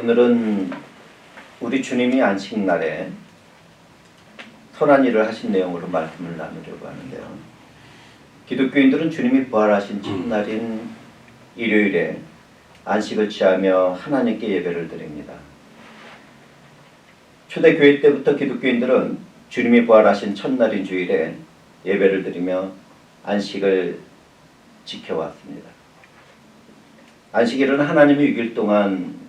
오늘은 우리 주님이 안식날에 선한 일을 하신 내용으로 말씀을 나누려고 하는데요. 기독교인들은 주님이 부활하신 첫날인 일요일에 안식을 취하며 하나님께 예배를 드립니다. 초대교회 때부터 기독교인들은 주님이 부활하신 첫날인 주일에 예배를 드리며 안식을 지켜왔습니다. 안식일은 하나님이 6일 동안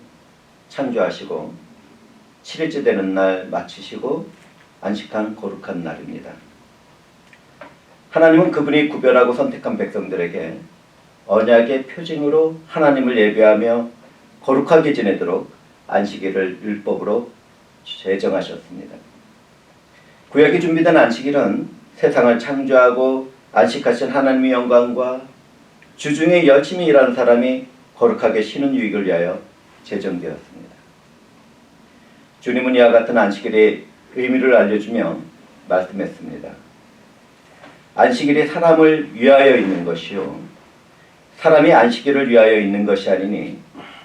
창조하시고 7일째 되는 날 마치시고 안식한 거룩한 날입니다. 하나님은 그분이 구별하고 선택한 백성들에게 언약의 표징으로 하나님을 예배하며 거룩하게 지내도록 안식일을 율법으로 제정하셨습니다. 구약에 준비된 안식일은 세상을 창조하고 안식하신 하나님의 영광과 주중에 열심히 일하는 사람이 거룩하게 쉬는 유익을 위하여 제정되었습니다. 주님은 이와 같은 안식일의 의미를 알려주며 말씀했습니다. 안식일이 사람을 위하여 있는 것이요 사람이 안식일을 위하여 있는 것이 아니니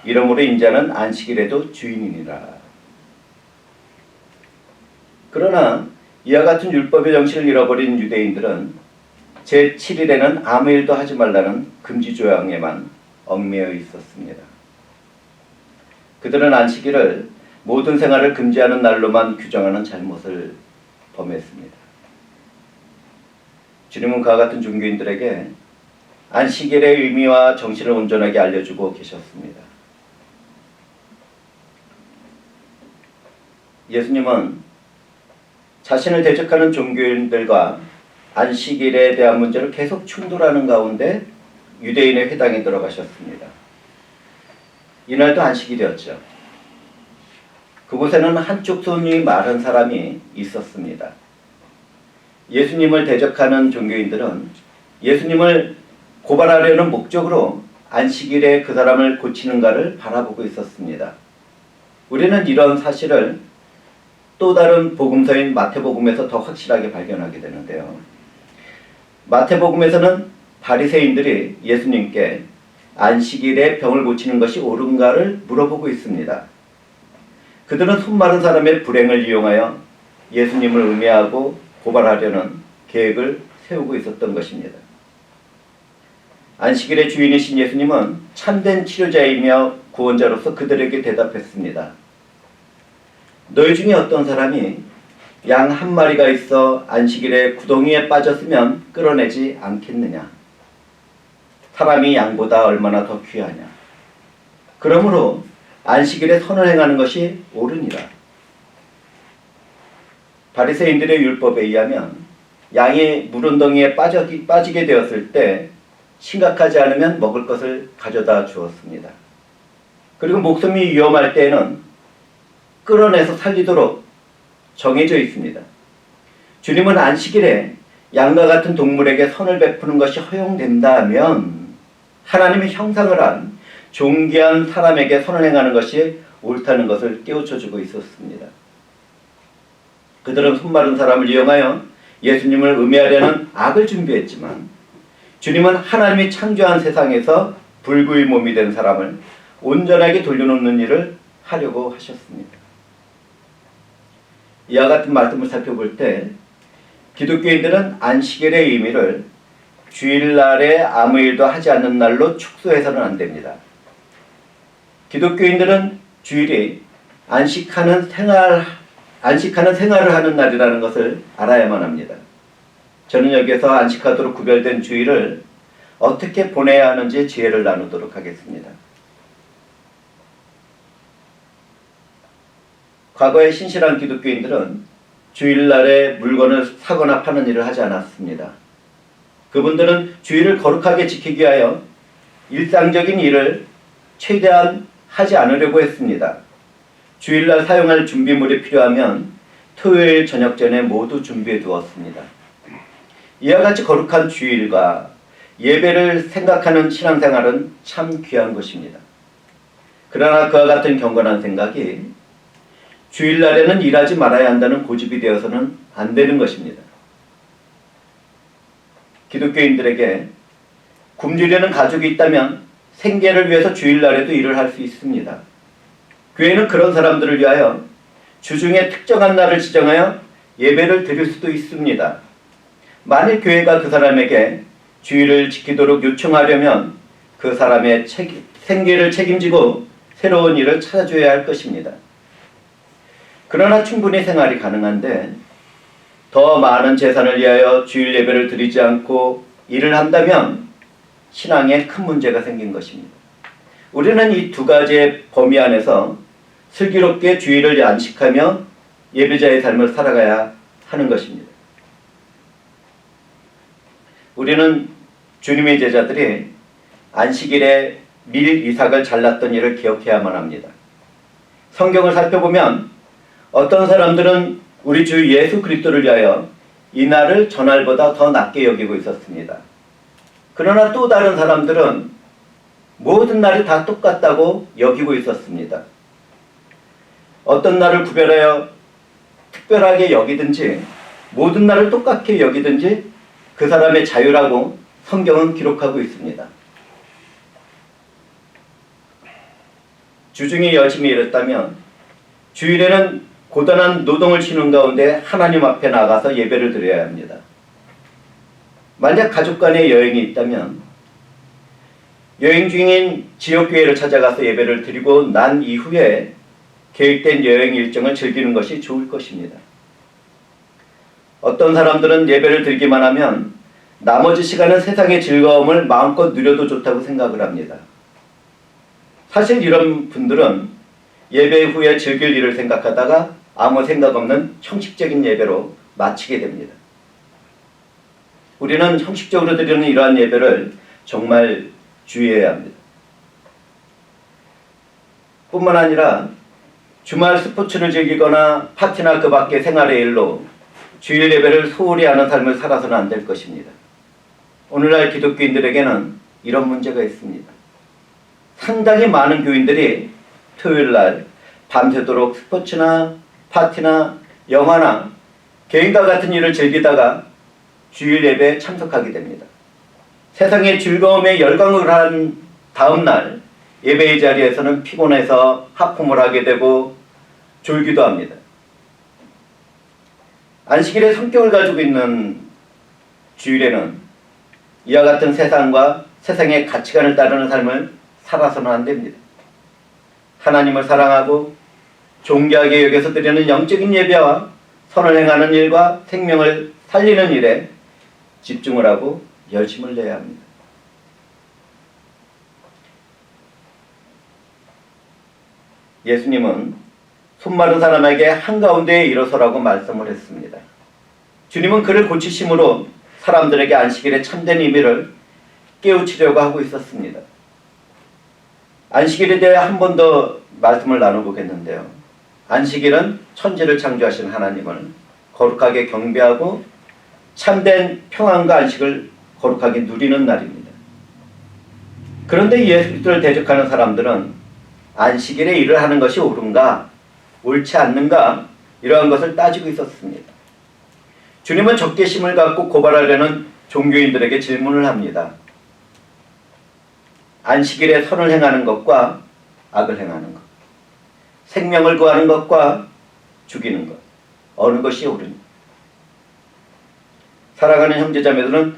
이러므로 인자는 안식일에도 주인이니라. 그러나 이와 같은 율법의 정신을 잃어버린 유대인들은 제7일에는 아무 일도 하지 말라는 금지 조항에만 얽매여 있었습니다. 그들은 안식일을 모든 생활을 금지하는 날로만 규정하는 잘못을 범했습니다. 주님은 그와 같은 종교인들에게 안식일의 의미와 정신을 온전하게 알려주고 계셨습니다. 예수님은 자신을 대적하는 종교인들과 안식일에 대한 문제를 계속 충돌하는 가운데 유대인의 회당에 들어가셨습니다. 이날도 안식일이었죠. 그곳에는 한쪽 손이 마른 사람이 있었습니다. 예수님을 대적하는 종교인들은 예수님을 고발하려는 목적으로 안식일에 그 사람을 고치는가를 바라보고 있었습니다. 우리는 이런 사실을 또 다른 복음서인 마태복음에서 더 확실하게 발견하게 되는데요. 마태복음에서는 바리새인들이 예수님께 안식일에 병을 고치는 것이 옳은가를 물어보고 있습니다. 그들은 손 마른 사람의 불행을 이용하여 예수님을 음해하고 고발하려는 계획을 세우고 있었던 것입니다. 안식일의 주인이신 예수님은 참된 치료자이며 구원자로서 그들에게 대답했습니다. 너희 중에 어떤 사람이 양 한 마리가 있어 안식일에 구덩이에 빠졌으면 끌어내지 않겠느냐? 사람이 양보다 얼마나 더 귀하냐? 그러므로 안식일에 선을 행하는 것이 옳으니라. 바리새인들의 율법에 의하면 양이 물운덩이에 빠지게 되었을 때 심각하지 않으면 먹을 것을 가져다 주었습니다. 그리고 목숨이 위험할 때에는 끌어내서 살리도록 정해져 있습니다. 주님은 안식일에 양과 같은 동물에게 선을 베푸는 것이 허용된다면 하나님의 형상을 한 존귀한 사람에게 선을 행하는 것이 옳다는 것을 깨우쳐주고 있었습니다. 그들은 손마른 사람을 이용하여 예수님을 음해하려는 악을 준비했지만 주님은 하나님이 창조한 세상에서 불구의 몸이 된 사람을 온전하게 돌려놓는 일을 하려고 하셨습니다. 이와 같은 말씀을 살펴볼 때 기독교인들은 안식일의 의미를 주일날에 아무 일도 하지 않는 날로 축소해서는 안 됩니다. 기독교인들은 주일이 안식하는 생활을 하는 날이라는 것을 알아야만 합니다. 저는 여기에서 안식하도록 구별된 주일을 어떻게 보내야 하는지 지혜를 나누도록 하겠습니다. 과거의 신실한 기독교인들은 주일날에 물건을 사거나 파는 일을 하지 않았습니다. 그분들은 주일을 거룩하게 지키기 위하여 일상적인 일을 최대한 하지 않으려고 했습니다. 주일날 사용할 준비물이 필요하면 토요일 저녁 전에 모두 준비해 두었습니다. 이와 같이 거룩한 주일과 예배를 생각하는 신앙생활은 참 귀한 것입니다. 그러나 그와 같은 경건한 생각이 주일날에는 일하지 말아야 한다는 고집이 되어서는 안 되는 것입니다. 기독교인들에게 굶주리는 가족이 있다면 생계를 위해서 주일날에도 일을 할 수 있습니다. 교회는 그런 사람들을 위하여 주중에 특정한 날을 지정하여 예배를 드릴 수도 있습니다. 만일 교회가 그 사람에게 주의를 지키도록 요청하려면 그 사람의 생계를 책임지고 새로운 일을 찾아줘야 할 것입니다. 그러나 충분히 생활이 가능한데 더 많은 재산을 위하여 주일 예배를 드리지 않고 일을 한다면 신앙에 큰 문제가 생긴 것입니다. 우리는 이 두 가지의 범위 안에서 슬기롭게 주일을 안식하며 예배자의 삶을 살아가야 하는 것입니다. 우리는 주님의 제자들이 안식일에 밀 이삭을 잘랐던 일을 기억해야만 합니다. 성경을 살펴보면 어떤 사람들은 우리 주 예수 그리스도를 위하여 이 날을 전날보다 더 낮게 여기고 있었습니다. 그러나 또 다른 사람들은 모든 날이 다 똑같다고 여기고 있었습니다. 어떤 날을 구별하여 특별하게 여기든지 모든 날을 똑같게 여기든지 그 사람의 자유라고 성경은 기록하고 있습니다. 주중에 열심히 일했다면 주일에는 고단한 노동을 치는 가운데 하나님 앞에 나가서 예배를 드려야 합니다. 만약 가족 간의 여행이 있다면 여행 중인 지역교회를 찾아가서 예배를 드리고 난 이후에 계획된 여행 일정을 즐기는 것이 좋을 것입니다. 어떤 사람들은 예배를 드리기만 하면 나머지 시간은 세상의 즐거움을 마음껏 누려도 좋다고 생각을 합니다. 사실 이런 분들은 예배 후에 즐길 일을 생각하다가 아무 생각 없는 형식적인 예배로 마치게 됩니다. 우리는 형식적으로 드리는 이러한 예배를 정말 주의해야 합니다. 뿐만 아니라 주말 스포츠를 즐기거나 파티나 그 밖의 생활의 일로 주일 예배를 소홀히 하는 삶을 살아서는 안 될 것입니다. 오늘날 기독교인들에게는 이런 문제가 있습니다. 상당히 많은 교인들이 토요일날 밤새도록 스포츠나 파티나 영화나 개인과 같은 일을 즐기다가 주일 예배에 참석하게 됩니다. 세상의 즐거움에 열광을 한 다음날 예배의 자리에서는 피곤해서 하품을 하게 되고 졸기도 합니다. 안식일의 성격을 가지고 있는 주일에는 이와 같은 세상과 세상의 가치관을 따르는 삶을 살아서는 안 됩니다. 하나님을 사랑하고 존귀하게 여겨서 드리는 영적인 예배와 선을 행하는 일과 생명을 살리는 일에 집중을 하고 열심을 내야 합니다. 예수님은 손마른 사람에게 한가운데에 일어서라고 말씀을 했습니다. 주님은 그를 고치심으로 사람들에게 안식일의 참된 의미를 깨우치려고 하고 있었습니다. 안식일에 대해 한 번 더 말씀을 나눠보겠는데요. 안식일은 천지를 창조하신 하나님을 거룩하게 경배하고 참된 평안과 안식을 거룩하게 누리는 날입니다. 그런데 예수 그리스도를 대적하는 사람들은 안식일에 일을 하는 것이 옳은가, 옳지 않는가 이러한 것을 따지고 있었습니다. 주님은 적개심을 갖고 고발하려는 종교인들에게 질문을 합니다. 안식일에 선을 행하는 것과 악을 행하는 것, 생명을 구하는 것과 죽이는 것, 어느 것이 옳으니? 사랑하는 형제자매들은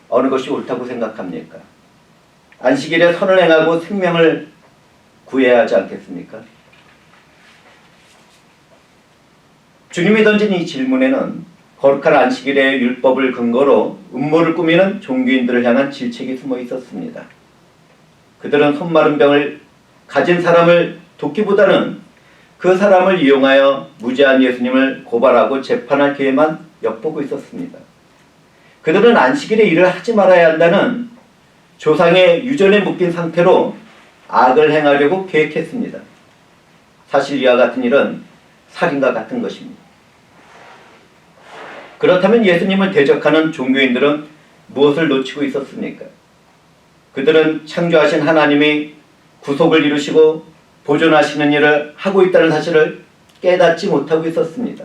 어느 것이 옳다고 생각합니까? 안식일에 선을 행하고 생명을 구해야 하지 않겠습니까? 주님이 던진 이 질문에는 거룩한 안식일의 율법을 근거로 음모를 꾸미는 종교인들을 향한 질책이 숨어 있었습니다. 그들은 손마른 병을 가진 사람을 돕기보다는 그 사람을 이용하여 무죄한 예수님을 고발하고 재판할 기회만 엿보고 있었습니다. 그들은 안식일에 일을 하지 말아야 한다는 조상의 유전에 묶인 상태로 악을 행하려고 계획했습니다. 사실 이와 같은 일은 살인과 같은 것입니다. 그렇다면 예수님을 대적하는 종교인들은 무엇을 놓치고 있었습니까? 그들은 창조하신 하나님이 구속을 이루시고 보존하시는 일을 하고 있다는 사실을 깨닫지 못하고 있었습니다.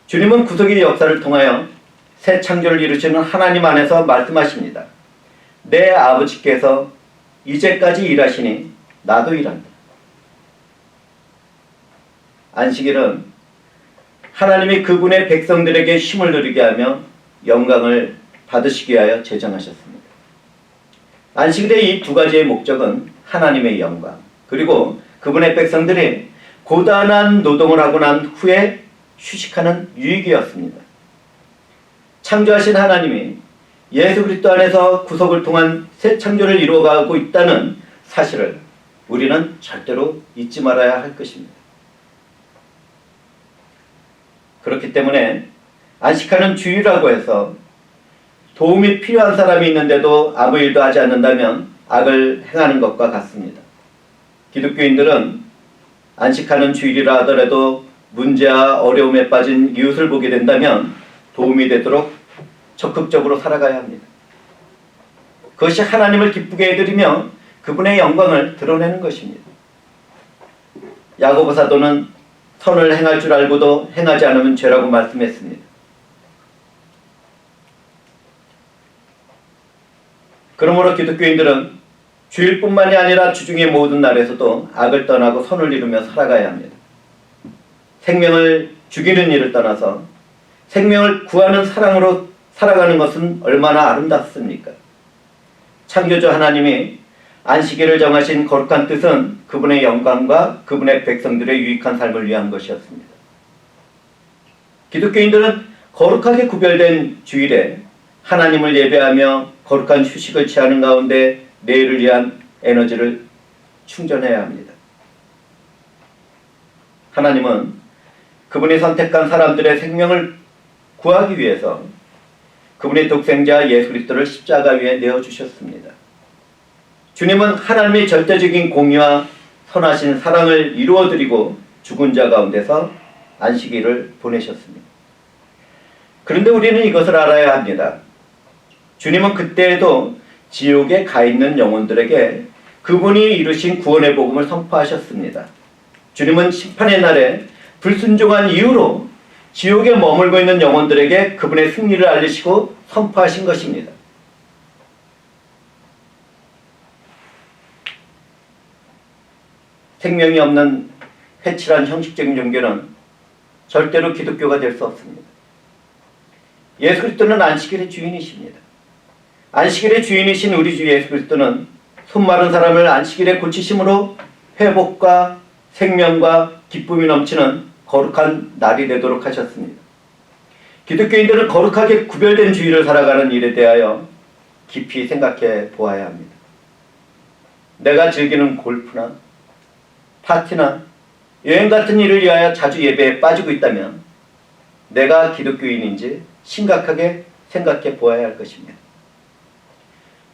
주님은 구속의 역사를 통하여 새 창조를 이루시는 하나님 안에서 말씀하십니다. 내 아버지께서 이제까지 일하시니 나도 일한다. 안식일은 하나님이 그분의 백성들에게 쉼을 누리게 하며 영광을 받으시기 위하여 제정하셨습니다. 안식일의 이 두 가지의 목적은 하나님의 영광, 그리고 그분의 백성들이 고단한 노동을 하고 난 후에 휴식하는 유익이었습니다. 창조하신 하나님이 예수 그리스도 안에서 구속을 통한 새 창조를 이루어가고 있다는 사실을 우리는 절대로 잊지 말아야 할 것입니다. 그렇기 때문에 안식하는 주일이라고 해서 도움이 필요한 사람이 있는데도 아무 일도 하지 않는다면 악을 행하는 것과 같습니다. 기독교인들은 안식하는 주일이라 하더라도 문제와 어려움에 빠진 이웃을 보게 된다면 도움이 되도록 적극적으로 살아가야 합니다. 그것이 하나님을 기쁘게 해드리며 그분의 영광을 드러내는 것입니다. 야고보 사도는 선을 행할 줄 알고도 행하지 않으면 죄라고 말씀했습니다. 그러므로 기독교인들은 주일뿐만이 아니라 주중의 모든 날에서도 악을 떠나고 선을 이루며 살아가야 합니다. 생명을 죽이는 일을 떠나서 생명을 구하는 사랑으로 살아가는 것은 얼마나 아름답습니까? 창조주 하나님이 안식일을 정하신 거룩한 뜻은 그분의 영광과 그분의 백성들의 유익한 삶을 위한 것이었습니다. 기독교인들은 거룩하게 구별된 주일에 하나님을 예배하며 거룩한 휴식을 취하는 가운데 내일을 위한 에너지를 충전해야 합니다. 하나님은 그분이 선택한 사람들의 생명을 구하기 위해서 그분의 독생자 예수 그리스도를 십자가 위에 내어주셨습니다. 주님은 하나님의 절대적인 공의와 선하신 사랑을 이루어드리고 죽은 자 가운데서 안식일을 보내셨습니다. 그런데 우리는 이것을 알아야 합니다. 주님은 그때에도 지옥에 가 있는 영혼들에게 그분이 이루신 구원의 복음을 선포하셨습니다. 주님은 심판의 날에 불순종한 이유로 지옥에 머물고 있는 영혼들에게 그분의 승리를 알리시고 선포하신 것입니다. 생명이 없는 회칠한 형식적인 종교는 절대로 기독교가 될 수 없습니다. 예수 그리스도는 안식일의 주인이십니다. 안식일의 주인이신 우리 주 예수 그리스도는 손마른 사람을 안식일에 고치심으로 회복과 생명과 기쁨이 넘치는 거룩한 날이 되도록 하셨습니다. 기독교인들은 거룩하게 구별된 주일을 살아가는 일에 대하여 깊이 생각해 보아야 합니다. 내가 즐기는 골프나 파티나 여행 같은 일을 위하여 자주 예배에 빠지고 있다면 내가 기독교인인지 심각하게 생각해 보아야 할 것입니다.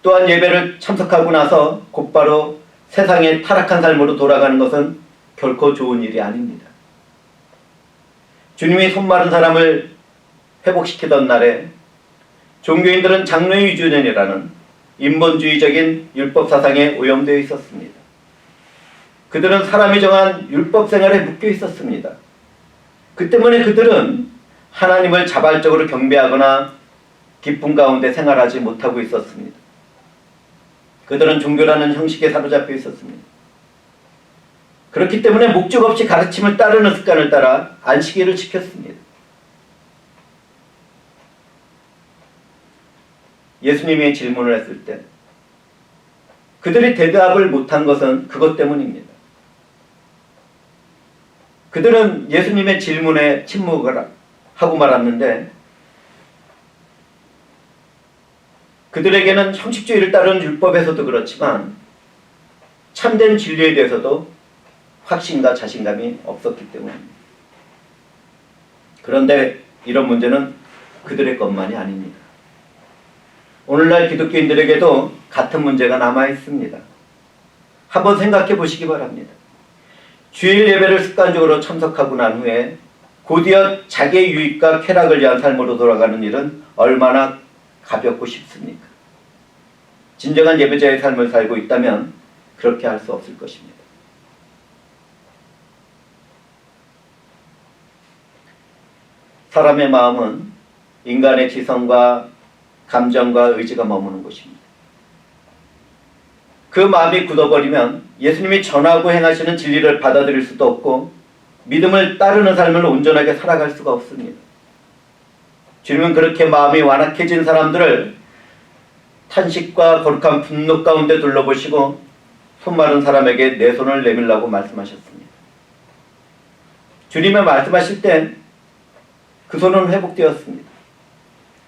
또한 예배를 참석하고 나서 곧바로 세상의 타락한 삶으로 돌아가는 것은 결코 좋은 일이 아닙니다. 주님이 손마른 사람을 회복시키던 날에 종교인들은 장로의 위주년이라는 인본주의적인 율법 사상에 오염되어 있었습니다. 그들은 사람이 정한 율법 생활에 묶여 있었습니다. 그 때문에 그들은 하나님을 자발적으로 경배하거나 기쁨 가운데 생활하지 못하고 있었습니다. 그들은 종교라는 형식에 사로잡혀 있었습니다. 그렇기 때문에 목적 없이 가르침을 따르는 습관을 따라 안식일을 지켰습니다. 예수님이 질문을 했을 때 그들이 대답을 못한 것은 그것 때문입니다. 그들은 예수님의 질문에 침묵을 하고 말았는데 그들에게는 형식주의를 따르는 율법에서도 그렇지만 참된 진리에 대해서도 확신과 자신감이 없었기 때문입니다. 그런데 이런 문제는 그들의 것만이 아닙니다. 오늘날 기독교인들에게도 같은 문제가 남아 있습니다. 한번 생각해 보시기 바랍니다. 주일 예배를 습관적으로 참석하고 난 후에 곧이어 자기의 유익과 쾌락을 위한 삶으로 돌아가는 일은 얼마나 가볍고 쉽습니까? 진정한 예배자의 삶을 살고 있다면 그렇게 할 수 없을 것입니다. 사람의 마음은 인간의 지성과 감정과 의지가 머무는 곳입니다. 그 마음이 굳어버리면 예수님이 전하고 행하시는 진리를 받아들일 수도 없고 믿음을 따르는 삶을 온전하게 살아갈 수가 없습니다. 주님은 그렇게 마음이 완악해진 사람들을 탄식과 거룩한 분노 가운데 둘러보시고 손 마른 사람에게 내 손을 내밀라고 말씀하셨습니다. 주님의 말씀하실 때 그 손은 회복되었습니다.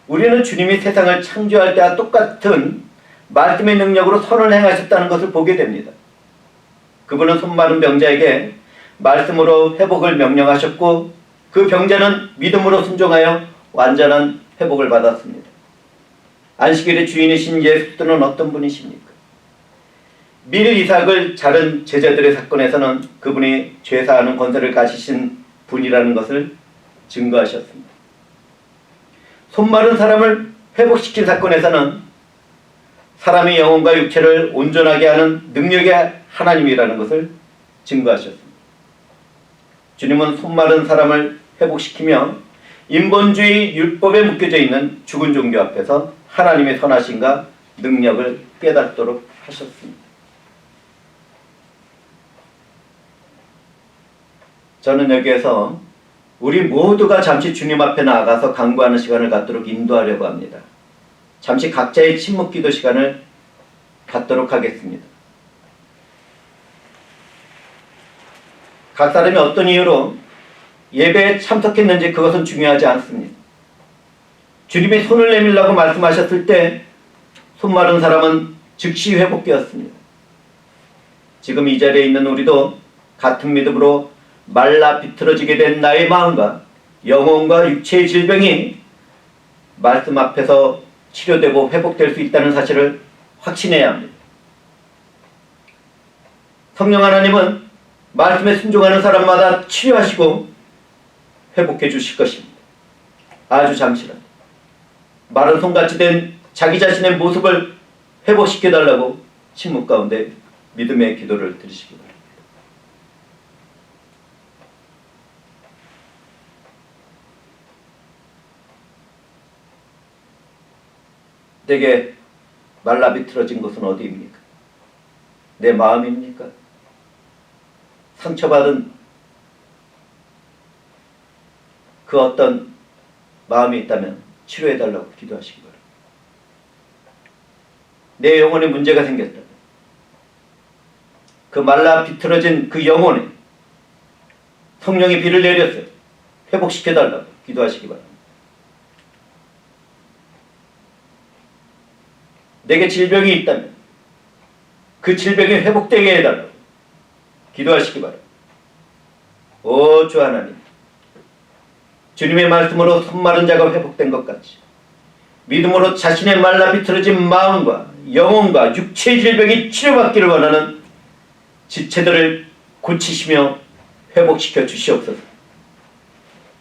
우리는 주님이 세상을 창조할 때와 똑같은 말씀의 능력으로 선을 행하셨다는 것을 보게 됩니다. 그분은 손 마른 병자에게 말씀으로 회복을 명령하셨고 그 병자는 믿음으로 순종하여 완전한 회복을 받았습니다. 안식일의 주인이신 예수님은 어떤 분이십니까? 밀 이삭을 자른 제자들의 사건에서는 그분이 죄사하는 권세를 가지신 분이라는 것을 증거하셨습니다. 손 마른 사람을 회복시킨 사건에서는 사람의 영혼과 육체를 온전하게 하는 능력의 하나님이라는 것을 증거하셨습니다. 주님은 손 마른 사람을 회복시키며 인본주의 율법에 묶여져 있는 죽은 종교 앞에서 하나님의 선하심과 능력을 깨닫도록 하셨습니다. 저는 여기에서 우리 모두가 잠시 주님 앞에 나아가서 간구하는 시간을 갖도록 인도하려고 합니다. 잠시 각자의 침묵 기도 시간을 갖도록 하겠습니다. 각 사람이 어떤 이유로 예배에 참석했는지 그것은 중요하지 않습니다. 주님이 손을 내밀라고 말씀하셨을 때 손 마른 사람은 즉시 회복되었습니다. 지금 이 자리에 있는 우리도 같은 믿음으로 말라 비틀어지게 된 나의 마음과 영혼과 육체의 질병이 말씀 앞에서 치료되고 회복될 수 있다는 사실을 확신해야 합니다. 성령 하나님은 말씀에 순종하는 사람마다 치료하시고 회복해 주실 것입니다. 아주 잠시라도 마른 손같이 된 자기 자신의 모습을 회복시켜달라고 침묵 가운데 믿음의 기도를 드리시기 바랍니다. 내게 말라 비틀어진 것은 어디입니까? 내 마음입니까? 상처받은 그 어떤 마음이 있다면 치료해달라고 기도하시기 바랍니다. 내 영혼에 문제가 생겼다면 그 말라 비틀어진 그 영혼에 성령의 비를 내렸어요. 회복시켜달라고 기도하시기 바랍니다. 내게 질병이 있다면 그 질병이 회복되게 해달라고 기도하시기 바랍니다. 오 주 하나님, 주님의 말씀으로 손 마른 자가 회복된 것 같이 믿음으로 자신의 말라 비틀어진 마음과 영혼과 육체의 질병이 치료받기를 원하는 지체들을 고치시며 회복시켜 주시옵소서.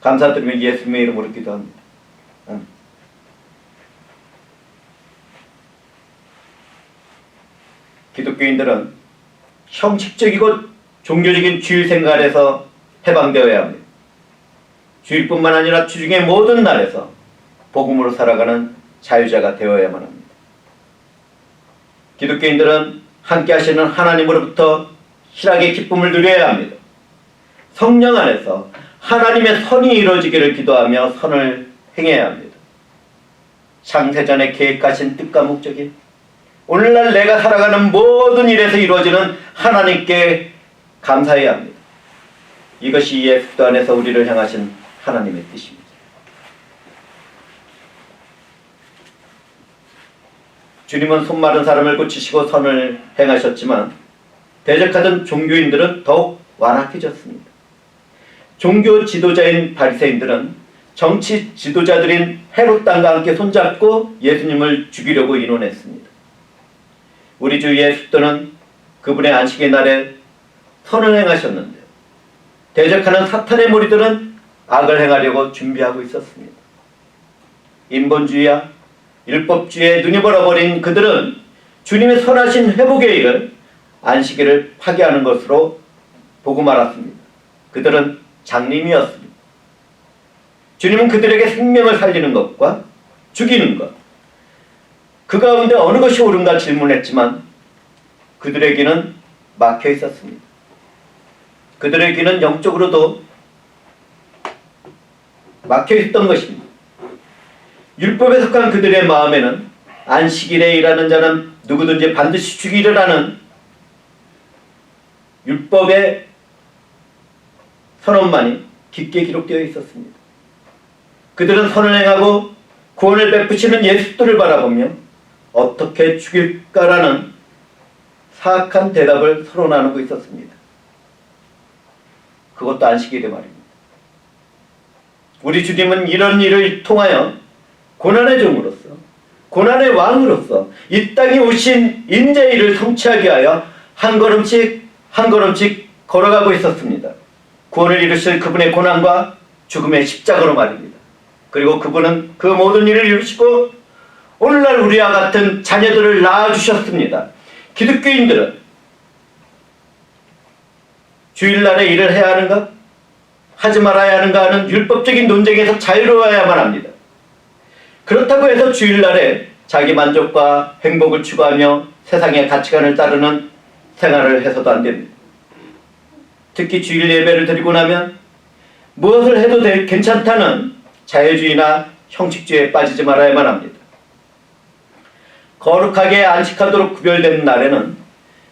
감사드리며 예수님의 이름으로 기도합니다. 아멘. 기독교인들은 형식적이고 종교적인 주일 생활에서 해방되어야 합니다. 주일뿐만 아니라 주중의 모든 날에서 복음으로 살아가는 자유자가 되어야만 합니다. 기독교인들은 함께 하시는 하나님으로부터 희락의 기쁨을 누려야 합니다. 성령 안에서 하나님의 선이 이루어지기를 기도하며 선을 행해야 합니다. 창세전에 계획하신 뜻과 목적이 오늘날 내가 살아가는 모든 일에서 이루어지는 하나님께 감사해야 합니다. 이것이 예수 안에서 우리를 향하신 하나님의 뜻입니다. 주님은 손 마른 사람을 고치시고 선을 행하셨지만 대적하던 종교인들은 더욱 완악해졌습니다. 종교 지도자인 바리새인들은 정치 지도자들인 헤롯 당과 함께 손잡고 예수님을 죽이려고 의논했습니다. 우리 주 예수님은 그분의 안식의 날에 선을 행하셨는데 대적하는 사탄의 무리들은 악을 행하려고 준비하고 있었습니다. 인본주의와 율법주의에 눈이 멀어버린 그들은 주님의 선하신 회복의 일을 안식일을 파괴하는 것으로 보고 말았습니다. 그들은 장님이었습니다. 주님은 그들에게 생명을 살리는 것과 죽이는 것, 그 가운데 어느 것이 옳은가 질문했지만 그들의 귀는 막혀 있었습니다. 그들의 귀는 영적으로도 막혀 있었던 것입니다. 율법에 속한 그들의 마음에는 안식일에 일하는 자는 누구든지 반드시 죽이리라는 율법의 선언만이 깊게 기록되어 있었습니다. 그들은 선을 행하고 구원을 베푸시는 예수를 바라보며 어떻게 죽일까라는 사악한 대답을 서로 나누고 있었습니다. 그것도 안식일의 말입니다. 우리 주님은 이런 일을 통하여 고난의 종으로서, 고난의 왕으로서 이 땅에 오신 인자의 일을 성취하게 하여 한 걸음씩 한 걸음씩 걸어가고 있었습니다. 구원을 이루실 그분의 고난과 죽음의 십자가로 말입니다. 그리고 그분은 그 모든 일을 이루시고 오늘날 우리와 같은 자녀들을 낳아주셨습니다. 기독교인들은 주일날에 일을 해야 하는가? 하지 말아야 하는가 하는 율법적인 논쟁에서 자유로워야만 합니다. 그렇다고 해서 주일날에 자기 만족과 행복을 추구하며 세상의 가치관을 따르는 생활을 해서도 안 됩니다. 특히 주일 예배를 드리고 나면 무엇을 해도 괜찮다는 자유주의나 형식주의에 빠지지 말아야만 합니다. 거룩하게 안식하도록 구별된 날에는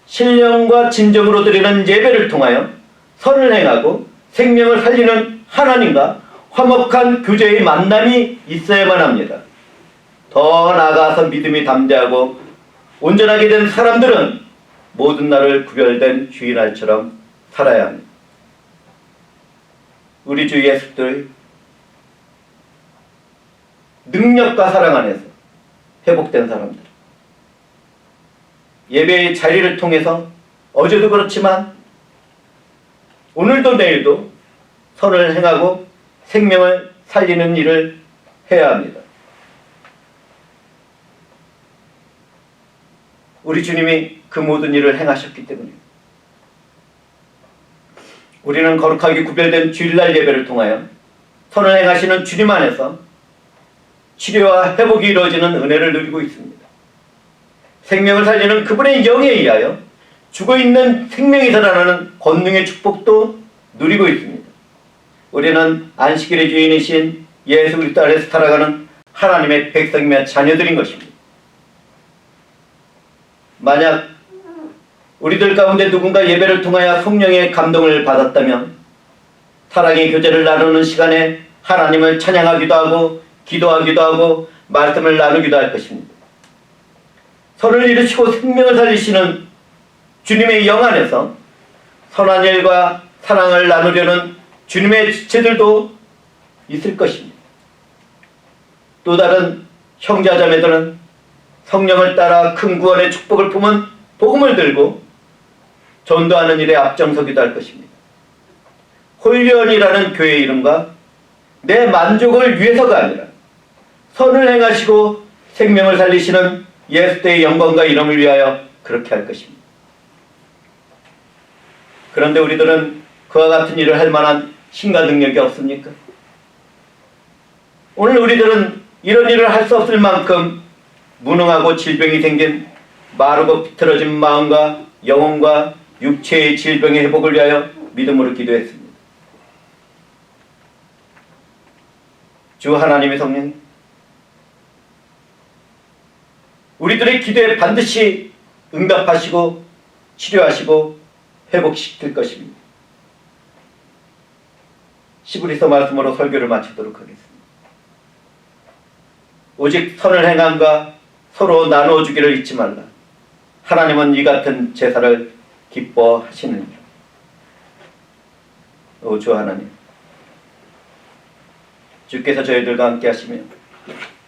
신령과 진정으로 드리는 예배를 통하여 선을 행하고 생명을 살리는 하나님과 화목한 교제의 만남이 있어야만 합니다. 더 나아가서 믿음이 담대하고 온전하게 된 사람들은 모든 날을 구별된 주일날처럼 살아야 합니다. 우리 주 예수들의 능력과 사랑 안에서 회복된 사람들, 예배의 자리를 통해서 어제도 그렇지만 오늘도 내일도 선을 행하고 생명을 살리는 일을 해야 합니다. 우리 주님이 그 모든 일을 행하셨기 때문에 우리는 거룩하게 구별된 주일날 예배를 통하여 선을 행하시는 주님 안에서 치료와 회복이 이루어지는 은혜를 누리고 있습니다. 생명을 살리는 그분의 영에 의하여 죽어있는 생명이 살아나는 권능의 축복도 누리고 있습니다. 우리는 안식일의 주인이신 예수 그리스도 안에서 살아가는 하나님의 백성이며 자녀들인 것입니다. 만약 우리들 가운데 누군가 예배를 통하여 성령의 감동을 받았다면 사랑의 교제를 나누는 시간에 하나님을 찬양하기도 하고 기도하기도 하고 말씀을 나누기도 할 것입니다. 선을 이루시고 생명을 살리시는 주님의 영 안에서 선한 일과 사랑을 나누려는 주님의 지체들도 있을 것입니다. 또 다른 형제자매들은 성령을 따라 큰 구원의 축복을 품은 복음을 들고 전도하는 일에 앞장서기도 할 것입니다. 홀련이라는 교회 이름과 내 만족을 위해서가 아니라 선을 행하시고 생명을 살리시는 예수의 영광과 이름을 위하여 그렇게 할 것입니다. 그런데 우리들은 그와 같은 일을 할 만한 힘과 능력이 없습니까? 오늘 우리들은 이런 일을 할 수 없을 만큼 무능하고 질병이 생긴 마르고 비틀어진 마음과 영혼과 육체의 질병의 회복을 위하여 믿음으로 기도했습니다. 주 하나님의 성령, 우리들의 기도에 반드시 응답하시고 치료하시고 회복시킬 것입니다. 시브리서 말씀으로 설교를 마치도록 하겠습니다. 오직 선을 행함과 서로 나누어 주기를 잊지 말라. 하나님은 이 같은 제사를 기뻐하시느니라. 오 주 하나님, 주께서 저희들과 함께 하시며